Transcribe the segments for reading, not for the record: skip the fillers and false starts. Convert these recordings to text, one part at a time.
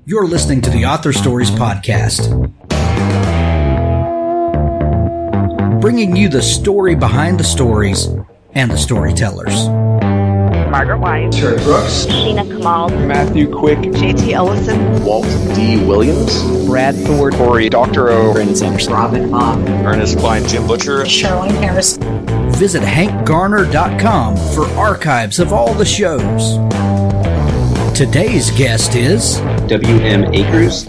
You're listening to the Author Stories Podcast, bringing you the story behind the stories and the storytellers. Margaret White, Terry Brooks, Sheena Kamal, Matthew Quick, J.T. Ellison, Walt D. Williams, Brad Thor, Corey Dr. O, Brandon Sanderson, Robin Mott, Ernest Klein, Jim Butcher, Charlene Harris. Visit hankgarner.com for archives of all the shows. Today's guest is WM Akers.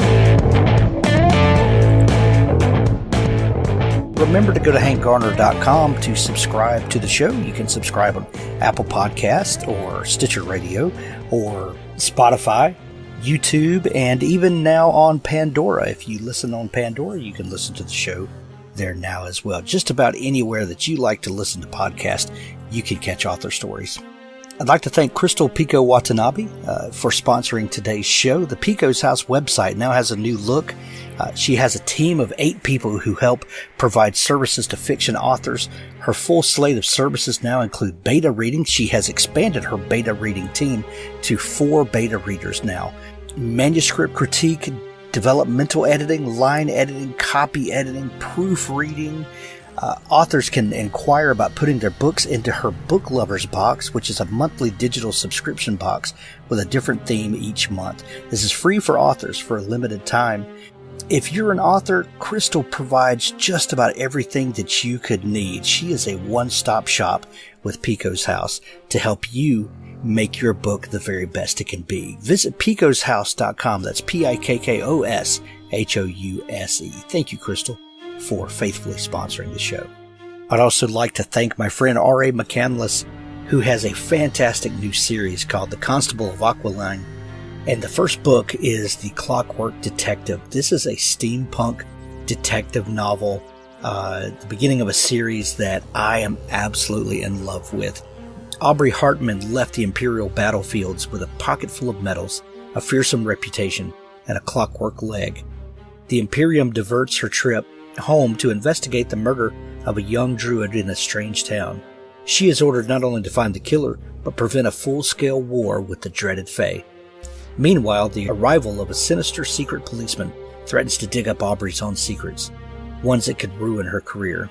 Remember to go to hankgarner.com to subscribe to the show. You can subscribe on Apple Podcast or Stitcher Radio or Spotify, YouTube, and even now on Pandora. If you listen on Pandora, you can listen to the show there now as well. Just about anywhere that you like to listen to podcasts, you can catch Author Stories. I'd like to thank Crystal Pico Watanabe for sponsoring today's show. The Pico's House website now has a new look. She has a team of 8 people who help provide services to fiction authors. Her full slate of services now include beta reading. She has expanded her beta reading team to 4 beta readers now. Manuscript critique, developmental editing, line editing, copy editing, proofreading. Authors can inquire about putting their books into her Book Lovers box, which is a monthly digital subscription box with a different theme each month. This is free for authors for a limited time. If you're an author, Crystal provides just about everything that you could need. She is a one-stop shop with Pico's House to help you make your book the very best it can be. Visit picoshouse.com. That's Pikkoshouse. Thank you, Crystal, for faithfully sponsoring the show. I'd also like to thank my friend R.A. McCandless, who has a fantastic new series called The Constable of Aqualine. And the first book is The Clockwork Detective. This is a steampunk detective novel, the beginning of a series that I am absolutely in love with. Aubrey Hartman left the Imperial battlefields with a pocket full of medals, a fearsome reputation, and a clockwork leg. The Imperium diverts her trip home to investigate the murder of a young druid in a strange town. She is ordered not only to find the killer, but prevent a full-scale war with the dreaded Fae. Meanwhile, the arrival of a sinister secret policeman threatens to dig up Aubrey's own secrets, ones that could ruin her career.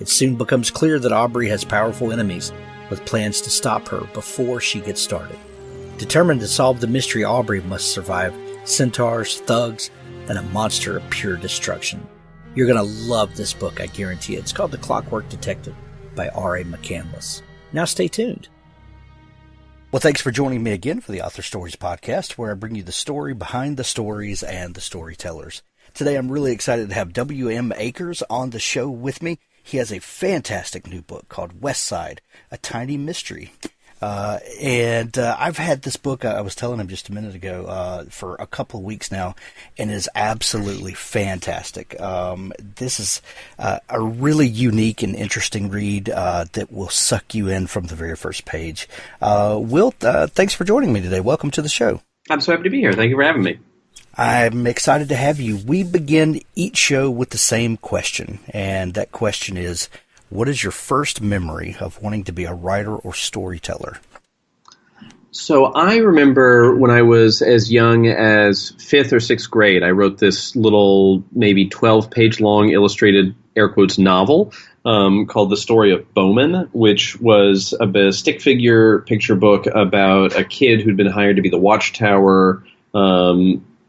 It soon becomes clear that Aubrey has powerful enemies with plans to stop her before she gets started. Determined to solve the mystery, Aubrey must survive centaurs, thugs, and a monster of pure destruction. You're going to love this book, I guarantee it. It's called The Clockwork Detective by R.A. McCandless. Now stay tuned. Well, thanks for joining me again for the Author Stories Podcast, where I bring you the story behind the stories and the storytellers. Today, I'm really excited to have WM Akers on the show with me. He has a fantastic new book called Westside, A Tiny Mystery. I've had this book, I was telling him just a minute ago, for a couple of weeks now, and it is absolutely fantastic. This is a really unique and interesting read that will suck you in from the very first page. Will, thanks for joining me today. Welcome to the show. I'm so happy to be here. Thank you for having me. I'm excited to have you. We begin each show with the same question, and that question is, what is your first memory of wanting to be a writer or storyteller? So I remember when I was as young as 5th or 6th grade, I wrote this little maybe 12-page long illustrated air quotes novel called The Story of Bowman, which was a stick figure picture book about a kid who'd been hired to be the watchtower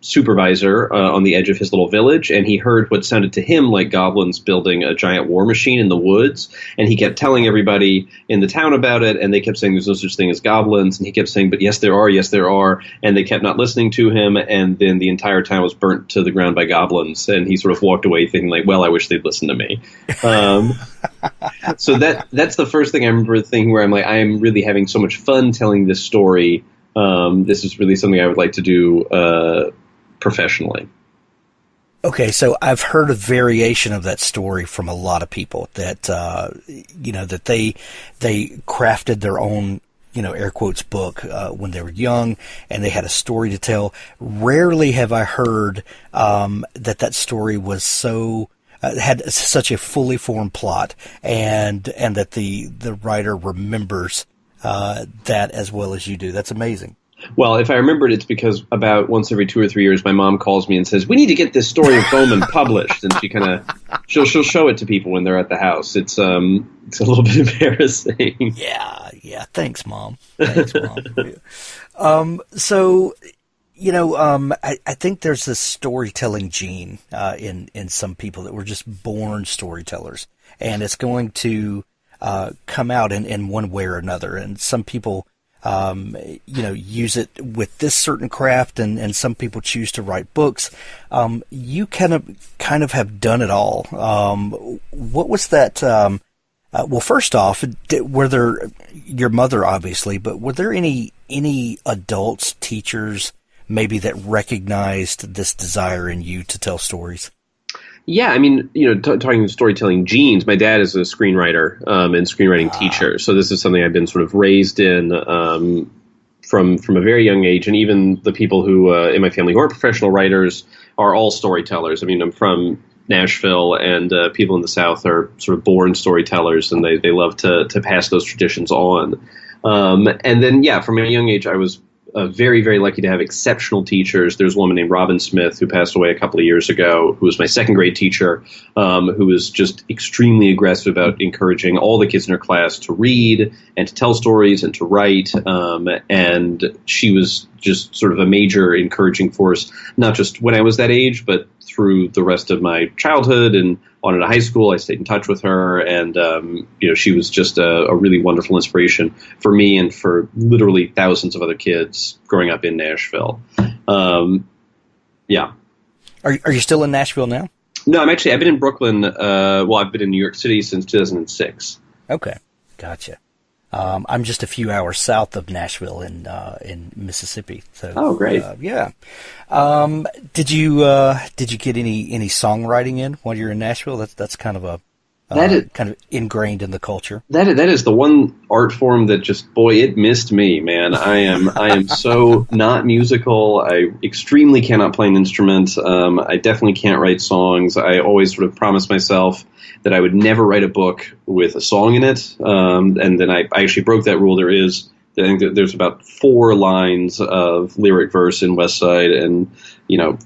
supervisor on the edge of his little village, and he heard what sounded to him like goblins building a giant war machine in the woods, and he kept telling everybody in the town about it, and they kept saying there's no such thing as goblins, and he kept saying, but yes there are, and they kept not listening to him, and then the entire town was burnt to the ground by goblins, and he sort of walked away thinking like, well, I wish they'd listen to me. So that's the first thing I remember thinking, where I'm like, I am really having so much fun telling this story. This is really something I would like to do professionally. Okay, so I've heard a variation of that story from a lot of people that that they crafted their own air quotes book when they were young, and they had a story to tell. Rarely have I heard that story was so had such a fully formed plot, and that the writer remembers that as well as you do. That's amazing. Well, if I remembered, it's because about once every 2 or 3 years, my mom calls me and says, "We need to get this story of Bowman published," and she'll show it to people when they're at the house. It's a little bit embarrassing. Yeah. Thanks, Mom. So, I think there's this storytelling gene in some people that were just born storytellers, and it's going to come out in one way or another. And some people, use it with this certain craft, and some people choose to write books. You kind of have done it all. What was that? Well, first off, were there, your mother obviously, but were there any adults, teachers, maybe that recognized this desire in you to tell stories? Yeah, I mean, talking storytelling genes, my dad is a screenwriter and screenwriting teacher. So this is something I've been sort of raised in from a very young age. And even the people who in my family who are professional writers are all storytellers. I mean, I'm from Nashville, and people in the South are sort of born storytellers, and they love to pass those traditions on. And then, yeah, from a young age, I was very, very lucky to have exceptional teachers. There's a woman named Robin Smith who passed away a couple of years ago, who was my second grade teacher, who was just extremely aggressive about encouraging all the kids in her class to read and to tell stories and to write. And she was just sort of a major encouraging force, not just when I was that age, but through the rest of my childhood and on into high school. I stayed in touch with her, and she was just a really wonderful inspiration for me and for literally thousands of other kids growing up in Nashville. Yeah. Are you still in Nashville now? No, I've been in Brooklyn. I've been in New York City since 2006. Okay, gotcha. I'm just a few hours south of Nashville in Mississippi. So, oh, great! Yeah. Did you get any songwriting in while you're in Nashville? That's kind of kind of ingrained in the culture. That is the one art form that just, it missed me, man. I am so not musical. I extremely cannot play an instrument. I definitely can't write songs. I always sort of promised myself that I would never write a book with a song in it. And then I actually broke that rule. I think that there's about 4 lines of lyric verse in Westside, and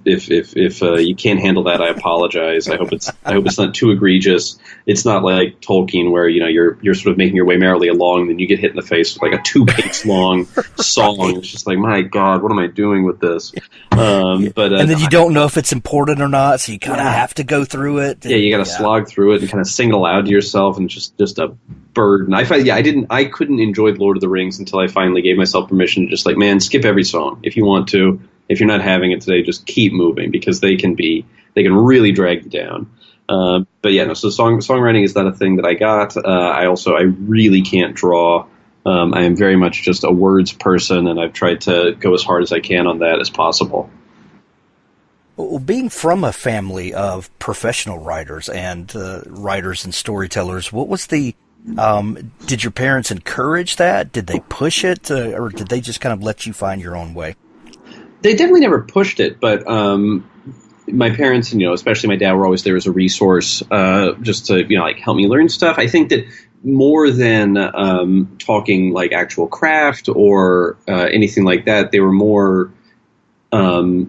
if you can't handle that, I apologize. I hope it's not too egregious. It's not like Tolkien where you're sort of making your way merrily along, and then you get hit in the face with like a 2 page long song. It's just like, my God, what am I doing with this? And then you don't know if it's important or not, so you kind of have to go through it. Yeah, you got to slog through it and kind of sing it aloud to yourself, and just a burden. I couldn't enjoy Lord of the Rings until I finally gave myself permission to just like, man, skip every song if you want to. If you're not having it today, just keep moving, because they can really drag you down. So songwriting is not a thing that I got. I really can't draw. I am very much just a words person, and I've tried to go as hard as I can on that as possible. Well, being from a family of professional writers and writers and storytellers, what was did your parents encourage that? Did they push it, or did they just kind of let you find your own way? They definitely never pushed it, but my parents, and especially my dad, were always there as a resource, just to help me learn stuff. I think that more than talking like actual craft or anything like that, they were more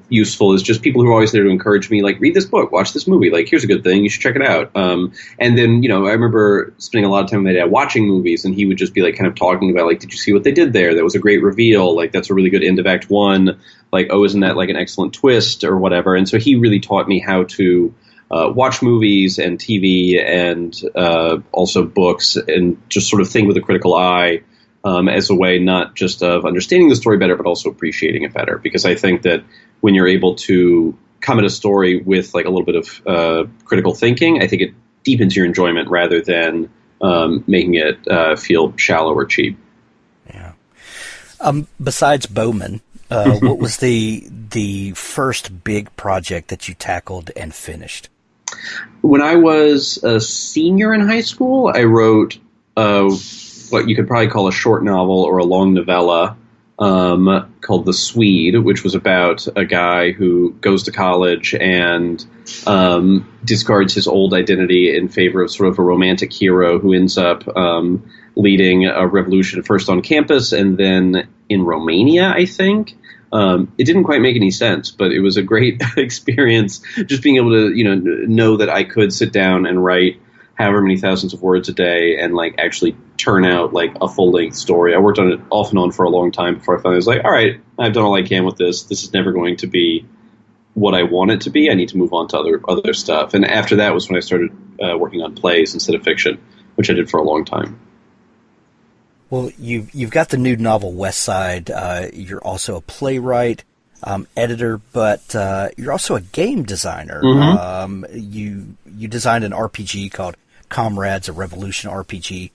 useful as just people who are always there to encourage me, like, read this book, watch this movie, like, here's a good thing, you should check it out. And then, I remember spending a lot of time with my dad watching movies, and he would just be like kind of talking about, like, did you see what they did there? That was a great reveal. Like, that's a really good end of Act 1. Like, oh, isn't that like an excellent twist or whatever? And so he really taught me how to watch movies and TV and also books, and just sort of think with a critical eye. As a way not just of understanding the story better, but also appreciating it better. Because I think that when you're able to come at a story with like a little bit of critical thinking, I think it deepens your enjoyment rather than making it feel shallow or cheap. Yeah. Besides Bowman, what was the first big project that you tackled and finished? When I was a senior in high school, I wrote what you could probably call a short novel or a long novella called The Swede, which was about a guy who goes to college and discards his old identity in favor of sort of a romantic hero who ends up leading a revolution first on campus and then in Romania, I think. It didn't quite make any sense, but it was a great experience just being able to, know that I could sit down and write however many thousands of words a day and like actually turn out like a full-length story. I worked on it off and on for a long time before I finally was like, all right, I've done all I can with this. This is never going to be what I want it to be. I need to move on to other stuff. And after that was when I started working on plays instead of fiction, which I did for a long time. Well, you've got the new novel Westside. You're also a playwright, editor, but you're also a game designer. Mm-hmm. You designed an RPG called Comrades, a Revolution RPG.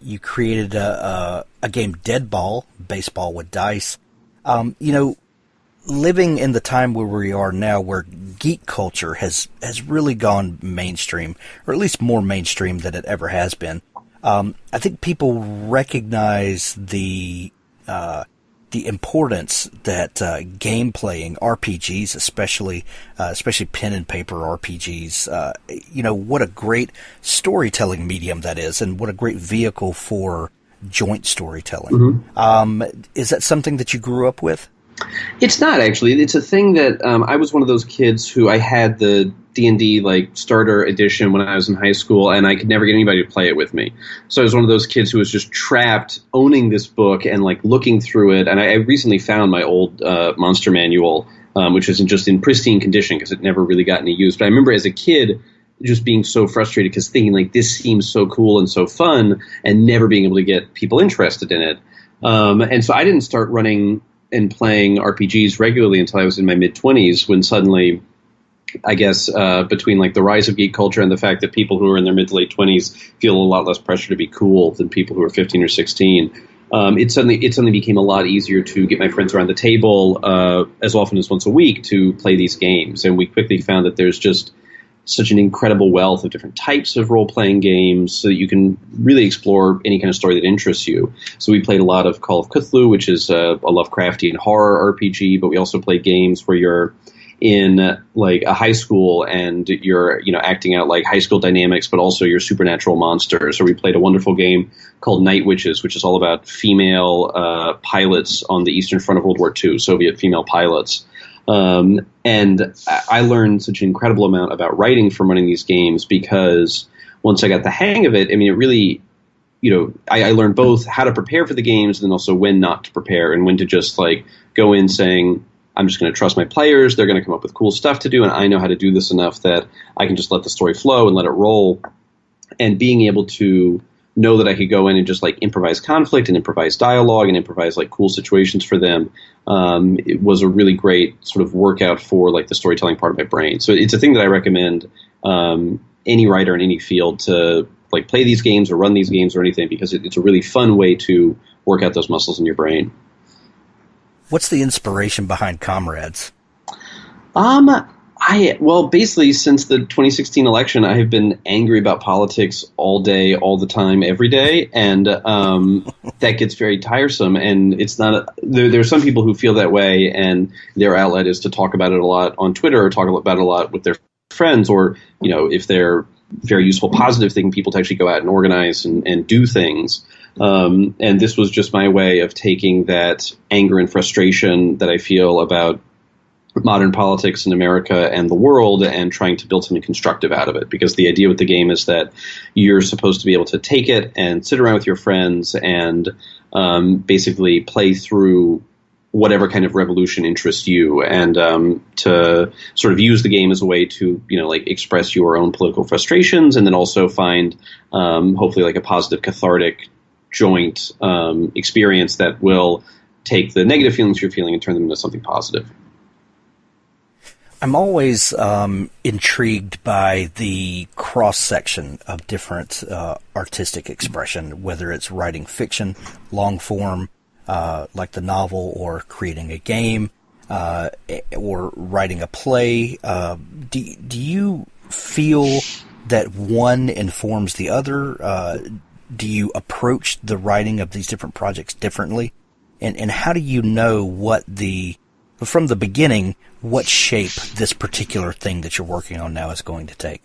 You created a game, Deadball, baseball with dice. Living in the time where we are now, where geek culture has really gone mainstream, or at least more mainstream than it ever has been. I think people recognize the importance that game playing, RPGs, especially pen and paper RPGs. What a great storytelling medium that is, and what a great vehicle for joint storytelling. Mm-hmm. Is that something that you grew up with? It's not, actually. It's a thing that I was one of those kids who I had the D&D like starter edition when I was in high school, and I could never get anybody to play it with me. So I was one of those kids who was just trapped owning this book and like looking through it. And I recently found my old monster manual, which isn't just in pristine condition because it never really got any use. But I remember as a kid just being so frustrated because thinking like this seems so cool and so fun, and never being able to get people interested in it. And so I didn't start running and playing RPGs regularly until I was in my mid-20s, when suddenly, I guess, between like the rise of geek culture and the fact that people who are in their mid to late 20s feel a lot less pressure to be cool than people who are 15 or 16, it suddenly became a lot easier to get my friends around the table as often as once a week to play these games. And we quickly found that there's just such an incredible wealth of different types of role-playing games so that you can really explore any kind of story that interests you. So we played a lot of Call of Cthulhu, which is a Lovecraftian horror RPG, but we also played games where you're in like a high school and you're, acting out like high school dynamics, but also your supernatural monsters. Or we played a wonderful game called Night Witches, which is all about female pilots on the Eastern Front of World War II, Soviet female pilots. And I learned such an incredible amount about writing from running these games, because once I got the hang of it, I mean, it really, I learned both how to prepare for the games and then also when not to prepare, and when to just like go in saying, I'm just going to trust my players. They're going to come up with cool stuff to do, and I know how to do this enough that I can just let the story flow and let it roll. And being able to know that I could go in and just like improvise conflict and improvise dialogue and improvise like cool situations for them, it was a really great sort of workout for like the storytelling part of my brain. So it's a thing that I recommend any writer in any field to like play these games or run these games or anything, because it's a really fun way to work out those muscles in your brain. What's the inspiration behind Comrades? Well, basically, since the 2016 election, I have been angry about politics all day, all the time, every day, and that gets very tiresome. And it's not there are some people who feel that way, and their outlet is to talk about it a lot on Twitter or talk about it a lot with their friends, or if they're very useful, positive thinking people to actually go out and organize and do things. And this was just my way of taking that anger and frustration that I feel about modern politics in America and the world and trying to build something constructive out of it. Because the idea with the game is that you're supposed to be able to take it and sit around with your friends and basically play through whatever kind of revolution interests you, and to sort of use the game as a way to, express your own political frustrations, and then also find hopefully like a positive cathartic joint experience that will take the negative feelings you're feeling and turn them into something positive. I'm always intrigued by the cross-section of different artistic expression, whether it's writing fiction, long form, like the novel, or creating a game, or writing a play. Do you feel that one informs the other? Do you approach the writing of these different projects differently? And how do you know from the beginning, what shape this particular thing that you're working on now is going to take?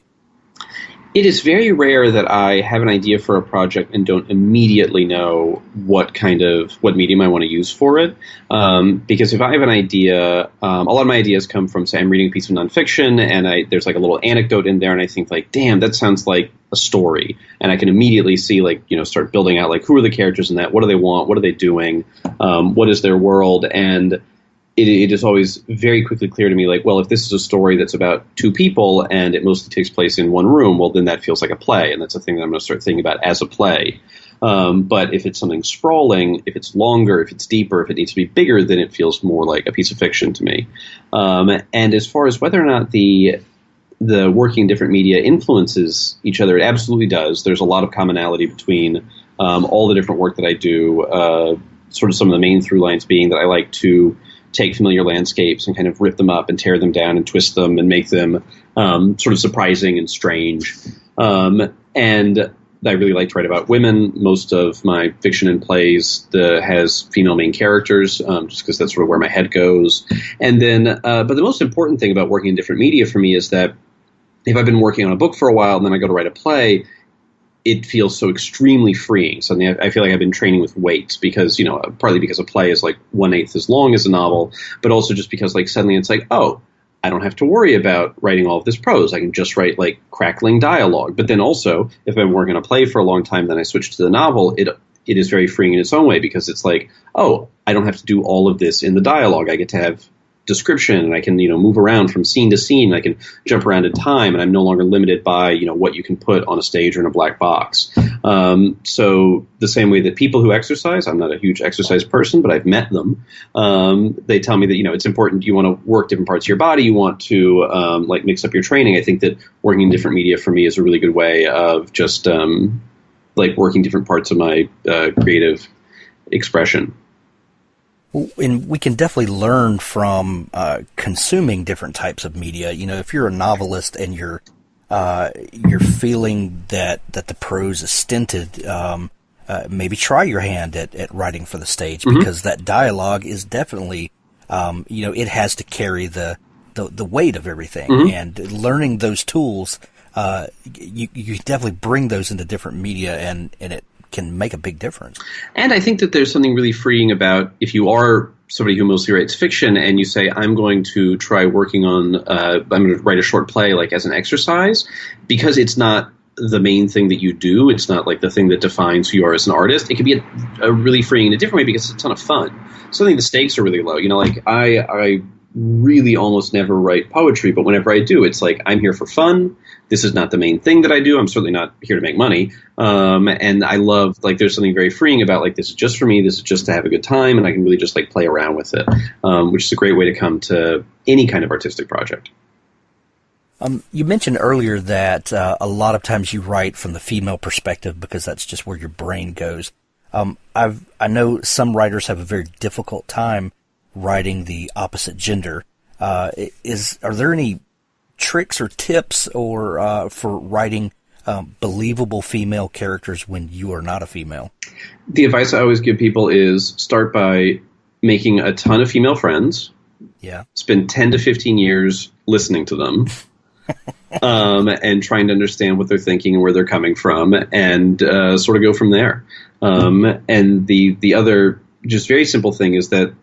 It is very rare that I have an idea for a project and don't immediately know what medium I want to use for it. Because if I have an idea, a lot of my ideas come from, say, I'm reading a piece of nonfiction and there's like a little anecdote in there and I think like, damn, that sounds like a story. And I can immediately see start building out like, who are the characters in that? What do they want? What are they doing? What is their world? And it is always very quickly clear to me, like, well, if this is a story that's about two people and it mostly takes place in one room, well, then that feels like a play, and that's a thing that I'm going to start thinking about as a play. But if it's something sprawling, if it's longer, if it's deeper, if it needs to be bigger, then it feels more like a piece of fiction to me. And as far as whether or not the working in different media influences each other, it absolutely does. There's a lot of commonality between all the different work that I do, sort of some of the main through lines being that I like to take familiar landscapes and kind of rip them up and tear them down and twist them and make them sort of surprising and strange. And I really like to write about women. Most of my fiction and plays has female main characters, just because that's sort of where my head goes. And then, but the most important thing about working in different media for me is that if I've been working on a book for a while and then I go to write a play, it feels so extremely freeing. Suddenly I feel like I've been training with weights because, partly because a play is like 1/8 as long as a novel, but also just because like suddenly it's like, oh, I don't have to worry about writing all of this prose. I can just write like crackling dialogue. But then also, if I'm working on a play for a long time, then I switch to the novel, it is very freeing in its own way because it's like, oh, I don't have to do all of this in the dialogue. I get to have description and I can, move around from scene to scene. I can jump around in time and I'm no longer limited by, what you can put on a stage or in a black box. So the same way that people who exercise, I'm not a huge exercise person, but I've met them. They tell me that, it's important. You want to work different parts of your body. You want to mix up your training. I think that working in different media for me is a really good way of just working different parts of my creative expression. And we can definitely learn from consuming different types of media. If you're a novelist and you're feeling that the prose is stinted, maybe try your hand at writing for the stage, because that dialogue is definitely, it has to carry the weight of everything. And learning those tools, you definitely bring those into different media, and it can make a big difference. And I think that there's something really freeing about if you are somebody who mostly writes fiction and you say, I'm going to try working on, I'm going to write a short play like as an exercise, because it's not the main thing that you do. It's not like the thing that defines who you are as an artist. It can be a really freeing in a different way because it's a ton of fun. So I think the stakes are really low. I really almost never write poetry, but whenever I do, it's like, I'm here for fun. This is not the main thing that I do. I'm certainly not here to make money. And I love, there's something very freeing about, this is just for me. This is just to have a good time. And I can really just, play around with it, which is a great way to come to any kind of artistic project. You mentioned earlier that a lot of times you write from the female perspective because that's just where your brain goes. I know some writers have a very difficult time writing the opposite gender. Are there any tricks or tips or for writing believable female characters when you are not a female? The advice I always give people is start by making a ton of female friends. Yeah. Spend 10 to 15 years listening to them. And trying to understand what they're thinking and where they're coming from, and sort of go from there. And the other just very simple thing is that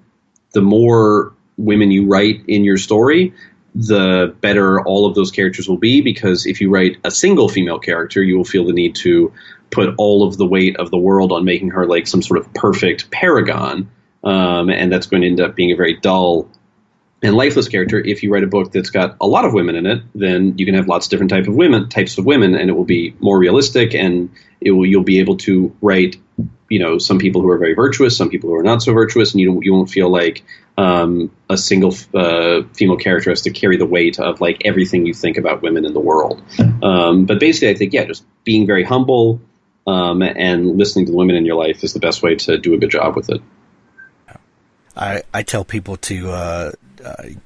the more women you write in your story, the better all of those characters will be, because if you write a single female character, you will feel the need to put all of the weight of the world on making her like some sort of perfect paragon, and that's going to end up being a very dull and lifeless character. If you write a book that's got a lot of women in it, then you can have lots of different types of women, and it will be more realistic, and you'll be able to write, some people who are very virtuous, some people who are not so virtuous, and you won't feel like a single female character has to carry the weight of like everything you think about women in the world. But basically, I think, just being very humble and listening to the women in your life is the best way to do a good job with it. I tell people to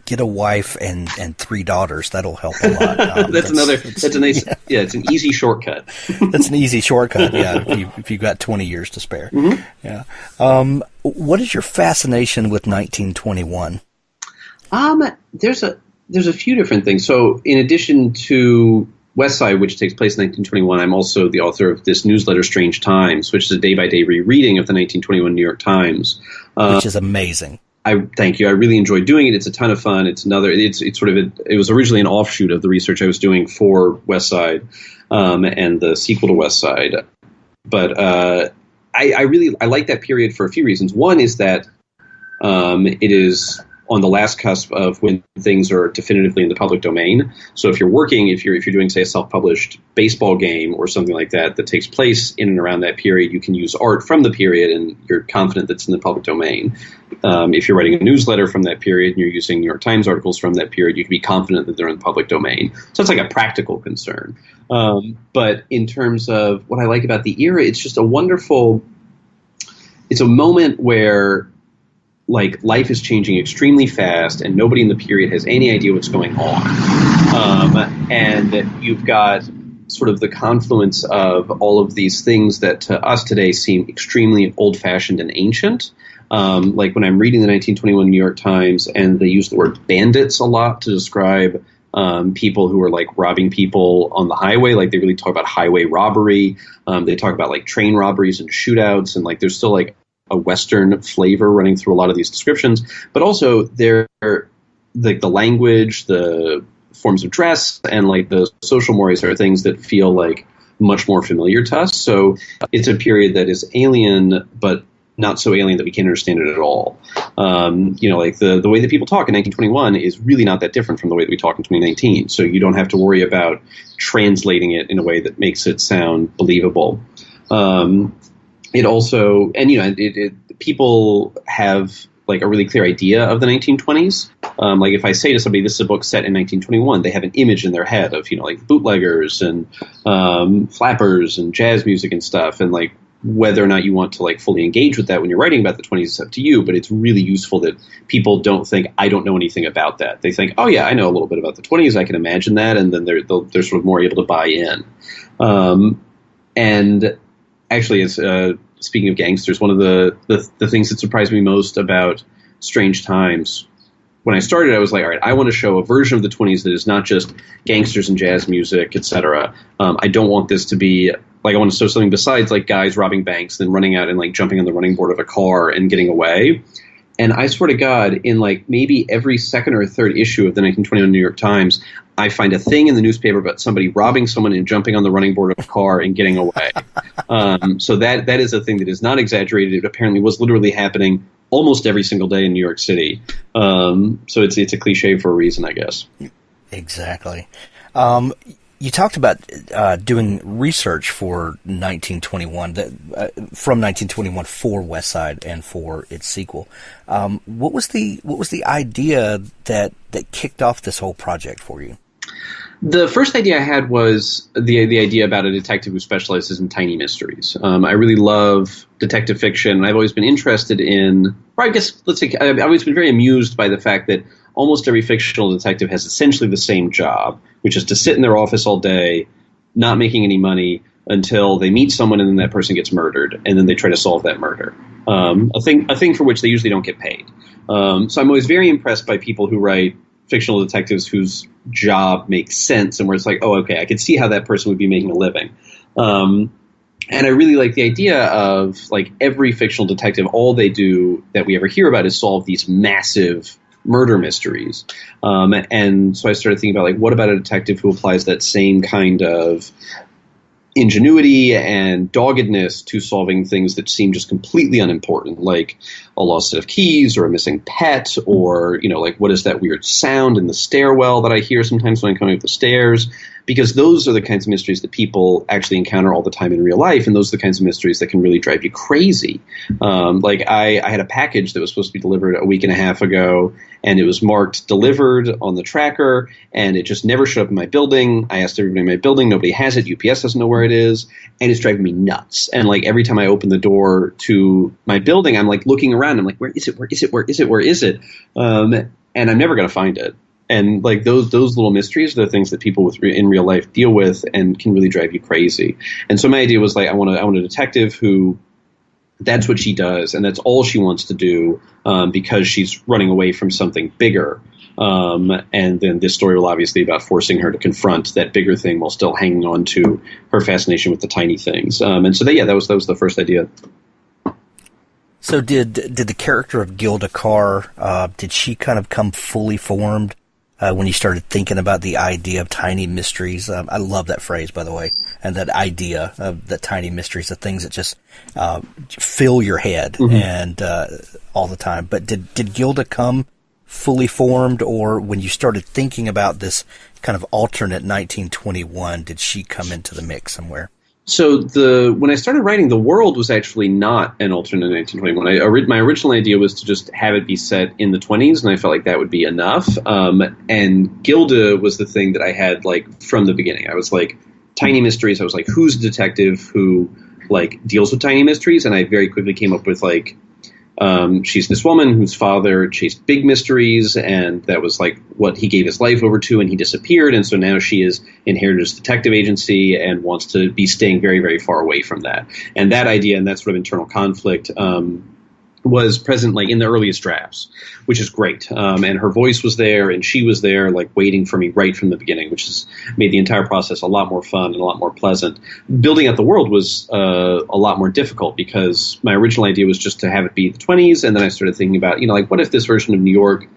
get a wife and 3 daughters. That'll help a lot. That's a nice, it's an easy shortcut. That's an easy shortcut. Yeah. If you've got 20 years to spare. Mm-hmm. Yeah. What is your fascination with 1921? There's a few different things. So in addition to Westside, which takes place in 1921, I'm also the author of this newsletter, Strange Times, which is a day-by-day rereading of the 1921 New York Times. Which is amazing. Thank you. I really enjoyed doing it. It's a ton of fun. It's sort of it was originally an offshoot of the research I was doing for Westside and the sequel to Westside. But I like that period for a few reasons. One is that it is on the last cusp of when things are definitively in the public domain. So if you're doing, say, a self-published baseball game or something like that takes place in and around that period, you can use art from the period and you're confident that's in the public domain. If you're writing a newsletter from that period and you're using New York Times articles from that period, you can be confident that they're in the public domain. So it's like a practical concern. But in terms of what I like about the era, it's just it's a moment where like life is changing extremely fast and nobody in the period has any idea what's going on. And you've got sort of the confluence of all of these things that to us today seem extremely old-fashioned and ancient. Like when I'm reading the 1921 New York Times and they use the word bandits a lot to describe people who are like robbing people on the highway. Like they really talk about highway robbery. They talk about like train robberies and shootouts, and like there's still like a Western flavor running through a lot of these descriptions, but also they're like the language, the forms of dress, and like the social mores are things that feel like much more familiar to us. So it's a period that is alien, but not so alien that we can't understand it at all. Like the way that people talk in 1921 is really not that different from the way that we talk in 2019. So you don't have to worry about translating it in a way that makes it sound believable. It also, and people have like a really clear idea of the 1920s. Like if I say to somebody, this is a book set in 1921, they have an image in their head of, like bootleggers and flappers and jazz music and stuff. And like whether or not you want to like fully engage with that when you're writing about the 20s is up to you. But it's really useful that people don't think, I don't know anything about that. They think, oh yeah, I know a little bit about the 20s. I can imagine that. And then they're sort of more able to buy in. And actually, it's speaking of gangsters, one of the things that surprised me most about Strange Times, when I started, I was like, all right, I want to show a version of the 20s that is not just gangsters and jazz music, etc. I don't want this to be like, I want to show something besides like guys robbing banks, then running out and like jumping on the running board of a car and getting away. And I swear to God, in like maybe every second or third issue of the 1921 New York Times, I find a thing in the newspaper about somebody robbing someone and jumping on the running board of a car and getting away. So that is a thing that is not exaggerated. It apparently was literally happening almost every single day in New York City. So it's a cliche for a reason, I guess. Exactly. You talked about doing research for 1921, from 1921 for Westside and for its sequel. What was the idea that kicked off this whole project for you? The first idea I had was the idea about a detective who specializes in tiny mysteries. I really love detective fiction, and I've always been interested in, or I guess, I've always been very amused by the fact that almost every fictional detective has essentially the same job, which is to sit in their office all day, not making any money, until they meet someone and then that person gets murdered, and then they try to solve that murder. A thing for which they usually don't get paid. So I'm always very impressed by people who write fictional detectives whose job makes sense and where it's like, oh, okay, I can see how that person would be making a living. And I really like the idea of like every fictional detective, all they do that we ever hear about is solve these massive murder mysteries. And so I started thinking about like, what about a detective who applies that same kind of ingenuity and doggedness to solving things that seem just completely unimportant, like a lost set of keys or a missing pet, or, like what is that weird sound in the stairwell that I hear sometimes when I'm coming up the stairs? Because those are the kinds of mysteries that people actually encounter all the time in real life, and those are the kinds of mysteries that can really drive you crazy. Like I had a package that was supposed to be delivered a week and a half ago, and it was marked delivered on the tracker, and it just never showed up in my building. I asked everybody in my building, nobody has it. UPS doesn't know where it is, and it's driving me nuts. And like every time I open the door to my building, I'm like looking around. I'm like, where is it? Where is it? Where is it? Where is it? And I'm never going to find it. And like those little mysteries are the things that people in real life deal with and can really drive you crazy. And so my idea was like, I want a detective who that's what she does, and that's all she wants to do because she's running away from something bigger. And then this story will obviously be about forcing her to confront that bigger thing while still hanging on to her fascination with the tiny things. And so that was the first idea. So did the character of Gilda Carr, did she kind of come fully formed when you started thinking about the idea of tiny mysteries? I love that phrase, by the way, and that idea of the tiny mysteries, the things that just fill your head and all the time. But did Gilda come fully formed, or when you started thinking about this kind of alternate 1921, did she come into the mix somewhere? So when I started writing, the world was actually not an alternate 1921. My original idea was to just have it be set in the 20s, and I felt like that would be enough. And Gilda was the thing that I had like from the beginning. I was like, tiny mysteries. I was like, who's a detective who like deals with tiny mysteries? And I very quickly came up with like, she's this woman whose father chased big mysteries, and that was like what he gave his life over to, and he disappeared, and so now she is inherited this detective agency and wants to be staying very, very far away from that. And that idea and that sort of internal conflict was present like in the earliest drafts, which is great. And her voice was there, and she was there like waiting for me right from the beginning, which has made the entire process a lot more fun and a lot more pleasant. Building out the world was a lot more difficult because my original idea was just to have it be the 20s, and then I started thinking about, like, what if this version of New York,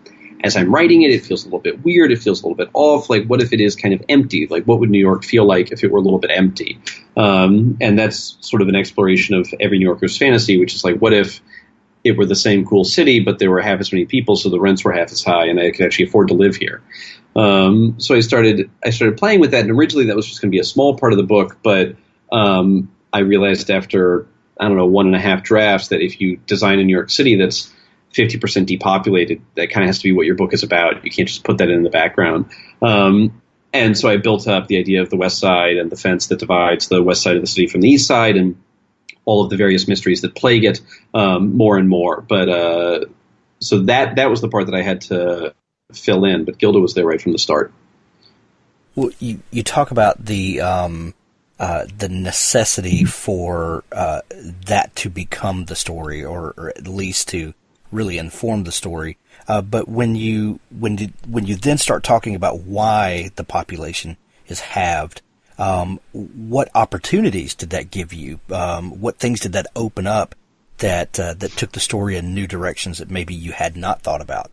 as I'm writing it, it feels a little bit weird, it feels a little bit off, like what if it is kind of empty? Like what would New York feel like if it were a little bit empty? And that's sort of an exploration of every New Yorker's fantasy, which is like, what if it were the same cool city, but there were half as many people, so the rents were half as high, and I could actually afford to live here. So I started playing with that, and originally that was just going to be a small part of the book, but I realized after, 1.5 drafts that if you design a New York City that's 50% depopulated, that kind of has to be what your book is about. You can't just put that in the background. And so I built up the idea of the West Side and the fence that divides the west side of the city from the east side, and all of the various mysteries that plague it more and more. But so that was the part that I had to fill in. But Gilda was there right from the start. Well, you talk about the necessity for that to become the story, or at least to really inform the story. But when you then start talking about why the population is halved, what opportunities did that give you? What things did that open up that took the story in new directions that maybe you had not thought about?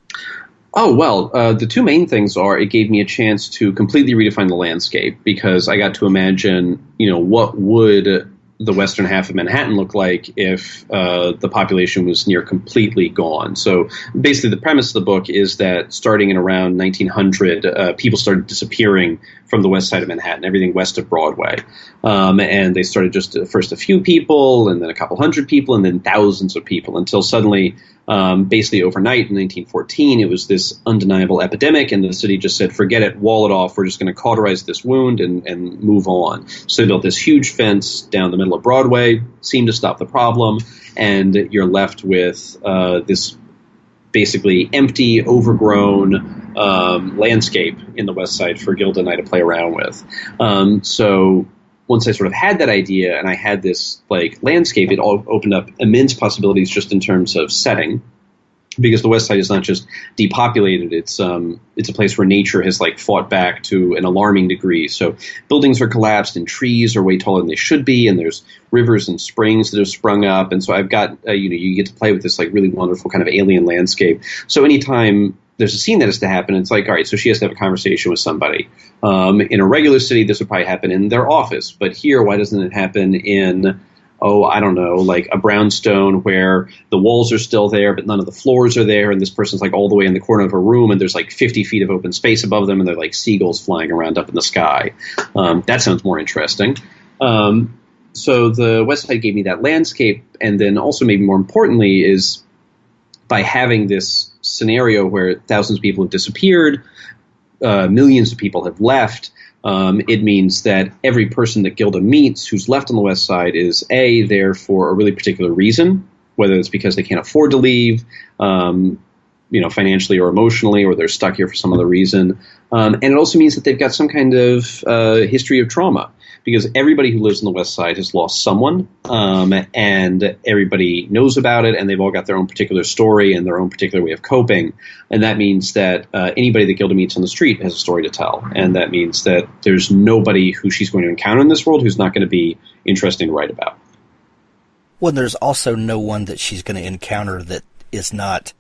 Oh, well, the two main things are it gave me a chance to completely redefine the landscape, because I got to imagine, what would the western half of Manhattan look like if the population was near completely gone. So basically the premise of the book is that starting in around 1900, people started disappearing from the west side of Manhattan, everything west of Broadway. And they started just first a few people, and then a couple hundred people, and then thousands of people, until suddenly, basically overnight in 1914, it was this undeniable epidemic, and the city just said, forget it, wall it off, we're just going to cauterize this wound and move on. So they built this huge fence down the middle of Broadway, seemed to stop the problem, and you're left with this basically empty, overgrown landscape in the West Side for Gilda and I to play around with. So once I sort of had that idea and I had this like landscape, it all opened up immense possibilities just in terms of setting, because the West Side is not just depopulated. It's a place where nature has like fought back to an alarming degree. So buildings are collapsed and trees are way taller than they should be, and there's rivers and springs that have sprung up. And so I've got, you get to play with this like really wonderful kind of alien landscape. So anytime there's a scene that has to happen, it's like, all right, so she has to have a conversation with somebody. In a regular city, this would probably happen in their office. But here, why doesn't it happen in, like a brownstone where the walls are still there, but none of the floors are there, and this person's like all the way in the corner of a room, and there's like 50 feet of open space above them, and they're like seagulls flying around up in the sky. That sounds more interesting. So the West Side gave me that landscape, and then also maybe more importantly is by having this scenario where thousands of people have disappeared, millions of people have left, it means that every person that Gilda meets who's left on the West Side is there for a really particular reason, whether it's because they can't afford to leave, financially or emotionally, or they're stuck here for some other reason. And it also means that they've got some kind of history of trauma. because everybody who lives in the West Side has lost someone, and everybody knows about it, and they've all got their own particular story and their own particular way of coping. And that means that anybody that Gilda meets on the street has a story to tell. And that means that there's nobody who she's going to encounter in this world who's not going to be interesting to write about. Well, there's also no one that she's going to encounter that is not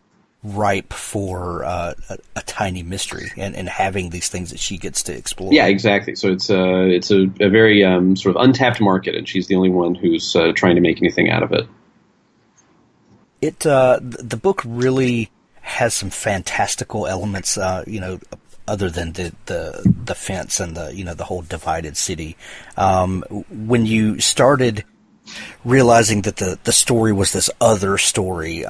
ripe for a tiny mystery and having these things that she gets to explore. Yeah, exactly. So it's a very sort of untapped market, and she's the only one who's trying to make anything out of it. The book really has some fantastical elements, other than the fence and the whole divided city. When you started realizing that the story was this other story,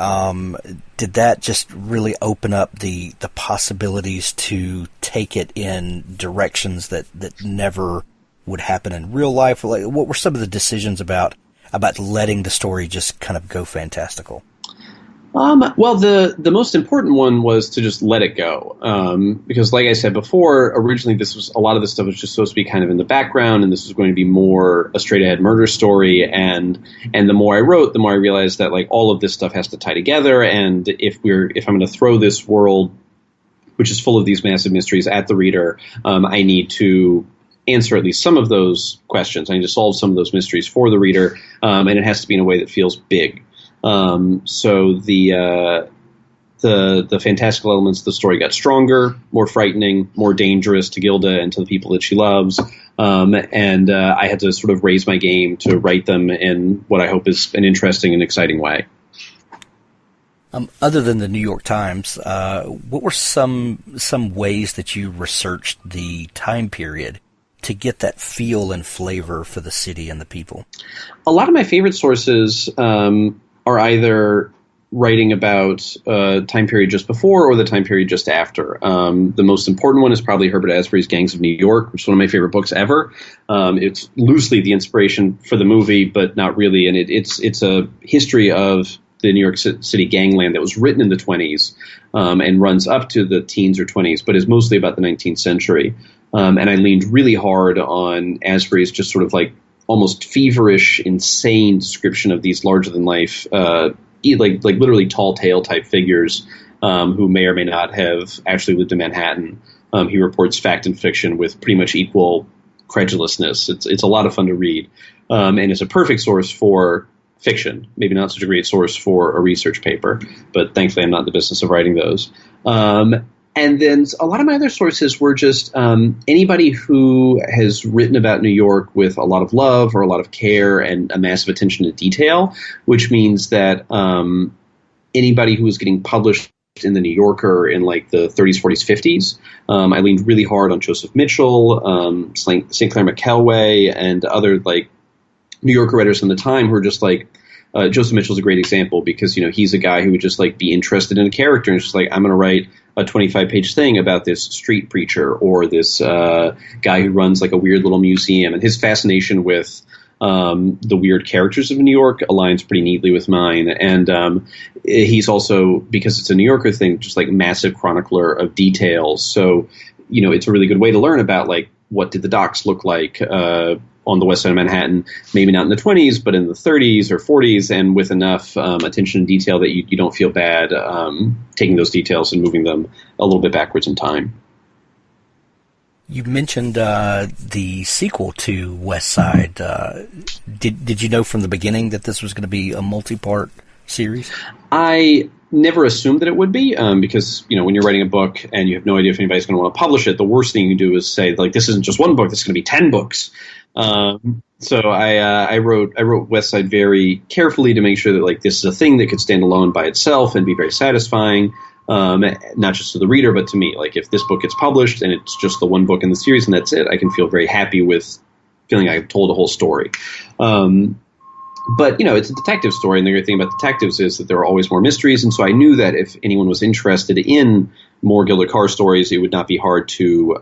did that just really open up the possibilities to take it in directions that never would happen in real life? Like, what were some of the decisions about letting the story just kind of go fantastical? Well, the most important one was to just let it go, because, like I said before, originally a lot of this stuff was just supposed to be kind of in the background, and this was going to be more a straight-ahead murder story. And the more I wrote, the more I realized that like all of this stuff has to tie together. And if I'm going to throw this world, which is full of these massive mysteries, at the reader, I need to answer at least some of those questions. I need to solve some of those mysteries for the reader, and it has to be in a way that feels big. So the fantastical elements of the story got stronger, more frightening, more dangerous to Gilda and to the people that she loves. And I had to sort of raise my game to write them in what I hope is an interesting and exciting way. Other than the New York Times, what were some ways that you researched the time period to get that feel and flavor for the city and the people? A lot of my favorite sources are either writing about time period just before or the time period just after. The most important one is probably Herbert Asbury's Gangs of New York, which is one of my favorite books ever. It's loosely the inspiration for the movie, but not really. And it's a history of the New York City gangland that was written in the 20s and runs up to the teens or 20s, but is mostly about the 19th century. And I leaned really hard on Asbury's just sort of like almost feverish, insane description of these larger-than-life, like literally tall tale type figures who may or may not have actually lived in Manhattan. He reports fact and fiction with pretty much equal credulousness. It's a lot of fun to read, and it's a perfect source for fiction. Maybe not such a great source for a research paper, but thankfully I'm not in the business of writing those. And then a lot of my other sources were just anybody who has written about New York with a lot of love or a lot of care and a massive attention to detail, which means that anybody who was getting published in the New Yorker in like the 30s, 40s, 50s. I leaned really hard on Joseph Mitchell, St. Clair McKelway, and other like New Yorker writers from the time who were just like, Joseph Mitchell's a great example because, he's a guy who would just like be interested in a character and just like, I'm going to write a 25-page thing about this street preacher or this guy who runs like a weird little museum. And his fascination with the weird characters of New York aligns pretty neatly with mine. And he's also, because it's a New Yorker thing, just like massive chronicler of details. So, it's a really good way to learn about like what did the docks look like on the west side of Manhattan, maybe not in the 20s, but in the 30s or 40s, and with enough attention and detail that you don't feel bad taking those details and moving them a little bit backwards in time. You mentioned the sequel to Westside. Did you know from the beginning that this was going to be a multi-part series? I never assumed that it would be because, when you're writing a book and you have no idea if anybody's going to want to publish it, the worst thing you can do is say, like, this isn't just one book, this is going to be 10 books. So I wrote Westside very carefully to make sure that like this is a thing that could stand alone by itself and be very satisfying, not just to the reader but to me. Like if this book gets published and it's just the one book in the series and that's it, I can feel very happy with feeling I've told a whole story. But, it's a detective story, and the great thing about detectives is that there are always more mysteries, and so I knew that if anyone was interested in more Gilda Carr stories, it would not be hard to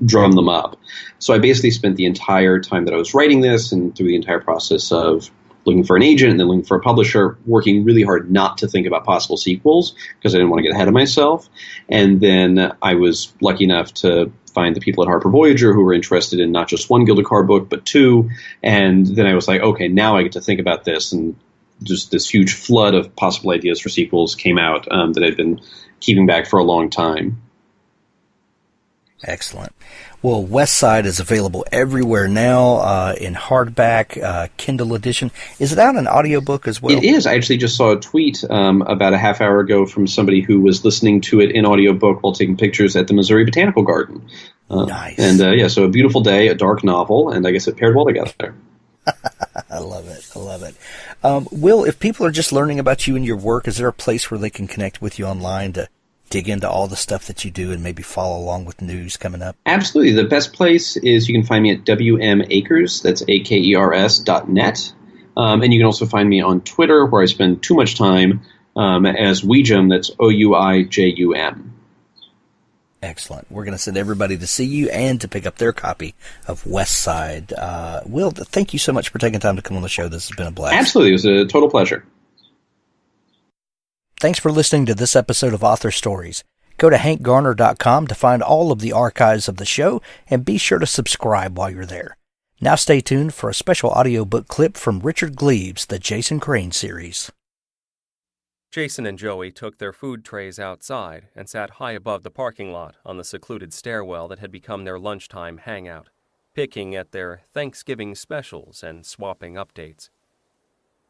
drum them up. So I basically spent the entire time that I was writing this and through the entire process of looking for an agent and then looking for a publisher, working really hard not to think about possible sequels because I didn't want to get ahead of myself. And then I was lucky enough to find the people at Harper Voyager who were interested in not just one Gilda Carr book, but two. And then I was like, okay, now I get to think about this. And just this huge flood of possible ideas for sequels came out that I'd been keeping back for a long time. Excellent. Well, Westside is available everywhere now in hardback, Kindle edition. Is it out in audiobook as well? It is. I actually just saw a tweet about a half hour ago from somebody who was listening to it in audiobook while taking pictures at the Missouri Botanical Garden. Nice. And so a beautiful day, a dark novel, and I guess it paired well together. I love it. I love it. Will, if people are just learning about you and your work, is there a place where they can connect with you online to dig into all the stuff that you do and maybe follow along with news coming up? Absolutely. The best place is you can find me at WM Akers. That's AKERS.net. And you can also find me on Twitter, where I spend too much time, as Ouijum. That's OUIJUM. Excellent. We're going to send everybody to see you and to pick up their copy of Westside. Will, thank you so much for taking time to come on the show. This has been a blast. Absolutely. It was a total pleasure. Thanks for listening to this episode of Author Stories. Go to hankgarner.com to find all of the archives of the show, and be sure to subscribe while you're there. Now stay tuned for a special audiobook clip from Richard Gleaves' The Jason Crane series. Jason and Joey took their food trays outside and sat high above the parking lot on the secluded stairwell that had become their lunchtime hangout, picking at their Thanksgiving specials and swapping updates.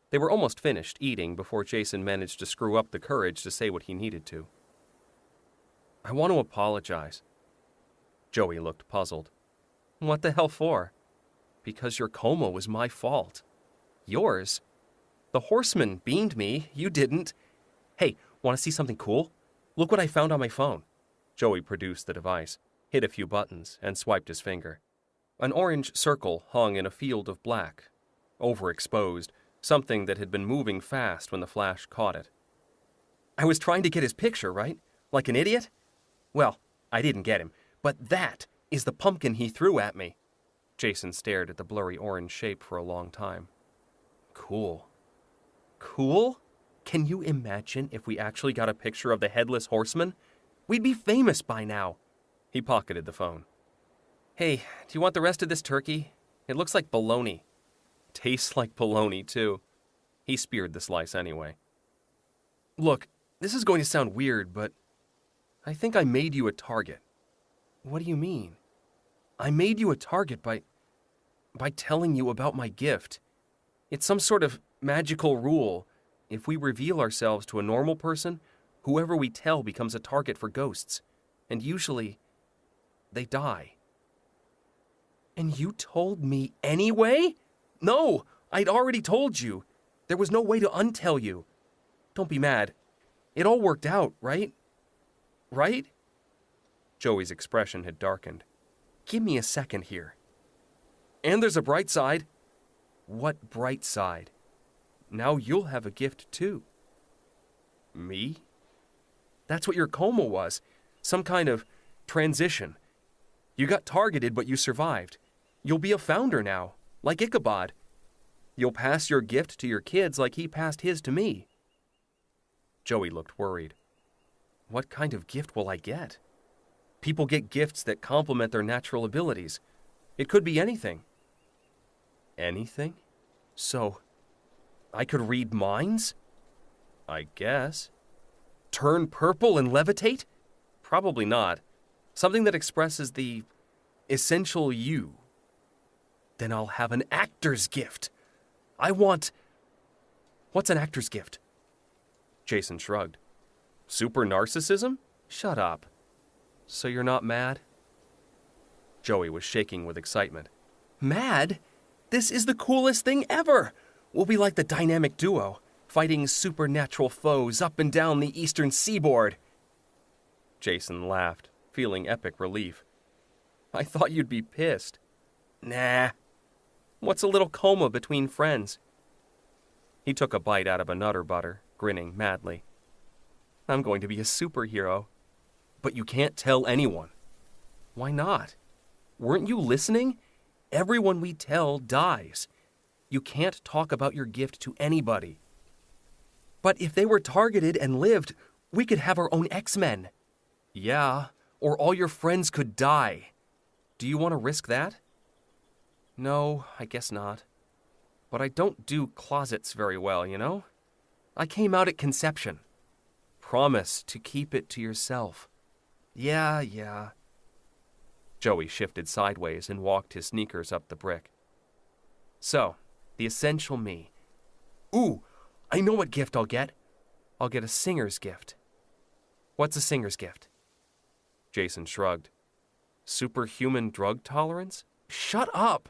They were almost finished eating before Jason managed to screw up the courage to say what he needed to. "I want to apologize." Joey looked puzzled. "What the hell for?" "Because your coma was my fault." "Yours? The horseman beamed me. You didn't." "Hey, want to see something cool? Look what I found on my phone." Joey produced the device, hit a few buttons, and swiped his finger. An orange circle hung in a field of black, overexposed, something that had been moving fast when the flash caught it. "I was trying to get his picture, right? Like an idiot? Well, I didn't get him, but that is the pumpkin he threw at me." Jason stared at the blurry orange shape for a long time. "Cool." "Cool? Can you imagine if we actually got a picture of the Headless Horseman? We'd be famous by now." He pocketed the phone. "Hey, do you want the rest of this turkey? It looks like bologna." "Tastes like bologna, too." He speared the slice anyway. "Look, this is going to sound weird, but I think I made you a target." "What do you mean?" "I made you a target by telling you about my gift. It's some sort of magical rule. If we reveal ourselves to a normal person, whoever we tell becomes a target for ghosts. And usually, they die." "And you told me anyway?" "No, I'd already told you. There was no way to untell you. Don't be mad. It all worked out, right? Right?" Joey's expression had darkened. "Give me a second here. And there's a bright side." "What bright side?" "Now you'll have a gift too." "Me?" "That's what your coma was. Some kind of transition. You got targeted, but you survived. You'll be a founder now, like Ichabod. You'll pass your gift to your kids like he passed his to me." Joey looked worried. "What kind of gift will I get?" "People get gifts that complement their natural abilities. It could be anything." "Anything? So, I could read minds?" "I guess." "Turn purple and levitate?" "Probably not. Something that expresses the essential you." "Then I'll have an actor's gift. I want..." "What's an actor's gift?" Jason shrugged. "Super narcissism? Shut up. So you're not mad?" Joey was shaking with excitement. "Mad? This is the coolest thing ever! We'll be like the dynamic duo, fighting supernatural foes up and down the eastern seaboard." Jason laughed, feeling epic relief. "I thought you'd be pissed." "Nah. What's a little coma between friends?" He took a bite out of a Nutter Butter, grinning madly. "I'm going to be a superhero." "But you can't tell anyone." "Why not? Weren't you listening? Everyone we tell dies. You can't talk about your gift to anybody." "But if they were targeted and lived, we could have our own X-Men." "Yeah, or all your friends could die. Do you want to risk that? No, I guess not. But I don't do closets very well, you know? I came out at conception. Promise to keep it to yourself. Yeah. Joey shifted sideways and walked his sneakers up the brick. So, the essential me. Ooh, I know what gift I'll get. I'll get a singer's gift. What's a singer's gift? Jason shrugged. Superhuman drug tolerance? Shut up!